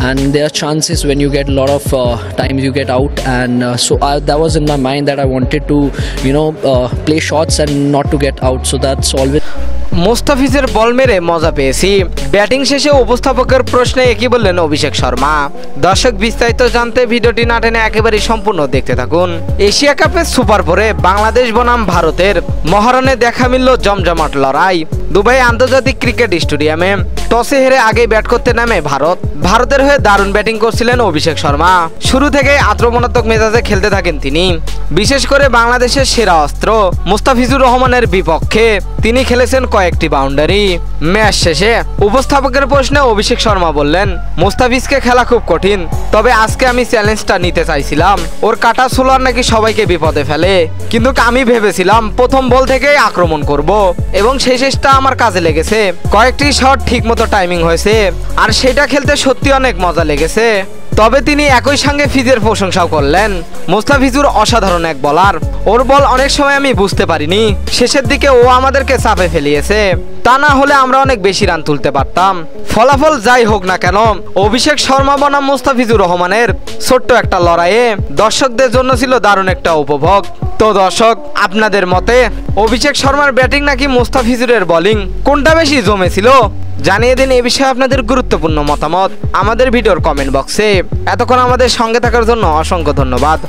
and there are chances when you get a lot of times you get out, and that was in my mind that I wanted to play shots and not to get out, so that's always. মুস্তাফিজের বল মেরে মজা পেয়েছি। Batting শেষে উপস্থাপকের প্রশ্নে একই বললেন অভিষেক শর্মা। দর্শক বিস্তারিত জানতে ভিডিওটি না টেনে একেবারে সম্পূর্ণ দেখতে থাকুন। এশিয়া কাপের সুপার ফোরে বাংলাদেশ বনাম ভারতের মহারণে দেখা মিলল জমজমাট লড়াই। দুবাই আন্তর্জাতিক ক্রিকেট স্টেডিয়ামে টসে হেরে আগে ব্যাট করতে নামে ভারতের হয়ে দারুণ ব্যাটিং করছিলেন অভিষেক শর্মা। শুরু থেকেই আক্রমণাত্মক মেজাজে খেলতে থাকেন তিনি, বিশেষ করে বাংলাদেশের সেরা অস্ত্র মুস্তাফিজুর রহমানের বিপক্ষে তিনি খেলেছেন কয়েকটি বাউন্ডারি। ম্যাচ শেষে উপস্থাপকের প্রশ্নে অভিষেক শর্মা বললেন, মুস্তাফিজকে খেলা খুব কঠিন, তবে আজকে আমি চ্যালেঞ্জটা নিতে চাইছিলাম। ওর কাটা সোলার নাকি সবাইকে বিপদে ফেলে, কিন্তু আমি ভেবেছিলাম প্রথম বল থেকেই আক্রমণ করব এবং সেই শেষটা আমার কাজে লেগেছে। কয়েকটি শট ঠিকমতো টাইমিং হয়েছে আর সেটা খেলতে সত্যি অনেক মজা লেগেছে। তবে তিনি একই সঙ্গে ফিজের প্রশংসাও করলেন। মুস্তাফিজুর অসাধারণ এক বলার, ওর বল অনেক সময় আমি বুঝতে পারিনি, শেষের দিকে ও আমাদেরকে চাপে ফেলিয়েছে, তা না হলে আমরা অনেক বেশি রান তুলতে পারতাম। ফলাফল যাই হোক না কেন, অভিষেক শর্মা বনাম মুস্তাফিজুর রহমানের ছোট্ট একটা লড়াইয়ে দর্শকদের জন্য ছিল দারুণ একটা উপভোগ। তো দর্শক, আপনাদের মতে অভিষেক শর্মার ব্যাটিং নাকি মুস্তাফিজুরের বোলিং, কোনটা বেশি জমেছিল? জানিয়ে দিন এই বিষয়ে আপনাদের গুরুত্বপূর্ণ মতামত আমাদের ভিডিওর কমেন্ট বক্সে। এতক্ষণ আমাদের সঙ্গে থাকার জন্য অসংখ্য ধন্যবাদ।